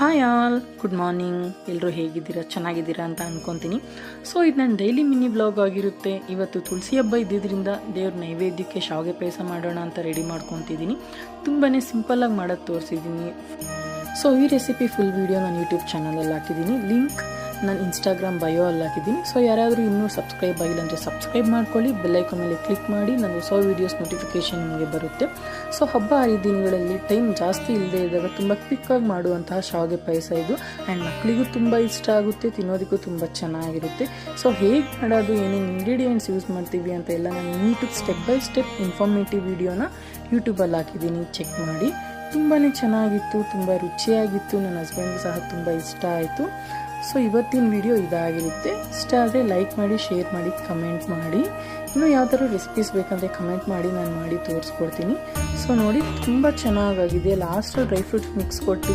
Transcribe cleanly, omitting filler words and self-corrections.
Hi all, good morning. ಎಲ್ಲರೂ ಹೇಗಿದ್ದೀರಾ? ಚೆನ್ನಾಗಿದ್ದೀರಾ ಅಂತ ಅನ್ಕೊತೀನಿ. ಸೊ ಇದು ನನ್ನ ಡೈಲಿ ಮಿನಿ ಬ್ಲಾಗ್ ಆಗಿರುತ್ತೆ. ಇವತ್ತು ತುಳಸಿ ಹಬ್ಬ ಇದ್ದಿದ್ದರಿಂದ ದೇವ್ರ ನೈವೇದ್ಯಕ್ಕೆ ಶಾವಿಗೆ ಪಾಯಸ ಮಾಡೋಣ ಅಂತ ರೆಡಿ ಮಾಡ್ಕೊತಿದ್ದೀನಿ. ತುಂಬಾ ಸಿಂಪಲ್ಲಾಗಿ ಮಾಡೋದು ತೋರಿಸಿದ್ದೀನಿ. ಸೊ ಈ ರೆಸಿಪಿ ಫುಲ್ ವೀಡಿಯೋ ನಾನು ಯೂಟ್ಯೂಬ್ ಚಾನಲಲ್ಲಿ ಹಾಕಿದ್ದೀನಿ. ಲಿಂಕ್ ನಾನು ಇನ್ಸ್ಟಾಗ್ರಾಮ್ ಬಯೋ ಅಲ್ಲಿ ಹಾಕಿದ್ದೀನಿ. ಸೊ ಯಾರಾದರೂ ಇನ್ನೂ ಸಬ್ಸ್ಕ್ರೈಬ್ ಆಗಿಲ್ಲ ಅಂದರೆ ಸಬ್ಸ್ಕ್ರೈಬ್ ಮಾಡ್ಕೊಳ್ಳಿ. ಬೆಲ್ಲೈಕನ್ ಮೇಲೆ ಕ್ಲಿಕ್ ಮಾಡಿ, ನನ್ನ ಹೊಸ ವೀಡಿಯೋಸ್ ನೋಟಿಫಿಕೇಷನ್ ನಿಮಗೆ ಬರುತ್ತೆ. ಸೊ ಹಬ್ಬ ಹರಿದಿನಗಳಲ್ಲಿ ಟೈಮ್ ಜಾಸ್ತಿ ಇಲ್ಲದೆ ಇದ್ದಾಗ ತುಂಬ ಕ್ವಿಕ್ಕಾಗಿ ಮಾಡುವಂತಹ ಶಾವಿಗೆ ಪಾಯಸ ಇದು. ಆ್ಯಂಡ್ ಮಕ್ಕಳಿಗೂ ತುಂಬ ಇಷ್ಟ ಆಗುತ್ತೆ, ತಿನ್ನೋದಕ್ಕೂ ತುಂಬ ಚೆನ್ನಾಗಿರುತ್ತೆ. ಸೊ ಹೇಗೆ ಮಾಡೋದು, ಏನೇನು ಇಂಗ್ರೀಡಿಯೆಂಟ್ಸ್ ಯೂಸ್ ಮಾಡ್ತೀವಿ ಅಂತ ಎಲ್ಲ ನಾನು ನೀಟಾಗಿ ಸ್ಟೆಪ್ ಬೈ ಸ್ಟೆಪ್ ಇನ್ಫಾರ್ಮೇಟಿವ್ ವಿಡಿಯೋನ ಯೂಟ್ಯೂಬಲ್ಲಿ ಹಾಕಿದ್ದೀನಿ, ಚೆಕ್ ಮಾಡಿ. ತುಂಬಾ ಚೆನ್ನಾಗಿತ್ತು, ತುಂಬ ರುಚಿಯಾಗಿತ್ತು. ನನ್ನ ಹಸ್ಬೆಂಡ್ಗೂ ಸಹ ತುಂಬ ಇಷ್ಟ ಆಯಿತು. ಸೊ ಇವತ್ತಿನ ವಿಡಿಯೋ ಇದಾಗಿರುತ್ತೆ. ಇಷ್ಟ ಆದರೆ ಲೈಕ್ ಮಾಡಿ, ಶೇರ್ ಮಾಡಿ, ಕಮೆಂಟ್ ಮಾಡಿ. ಇನ್ನೂ ಯಾವ ಥರ ರೆಸಿಪೀಸ್ ಬೇಕಂದರೆ ಕಮೆಂಟ್ ಮಾಡಿ, ನಾನು ಮಾಡಿ ತೋರಿಸ್ಕೊಡ್ತೀನಿ. ಸೊ ನೋಡಿ, ತುಂಬ ಚೆನ್ನಾಗಾಗಿದೆ. ಲಾಸ್ಟಲ್ಲಿ ಡ್ರೈ ಫ್ರೂಟ್ಸ್ ಮಿಕ್ಸ್ ಕೊಟ್ಟು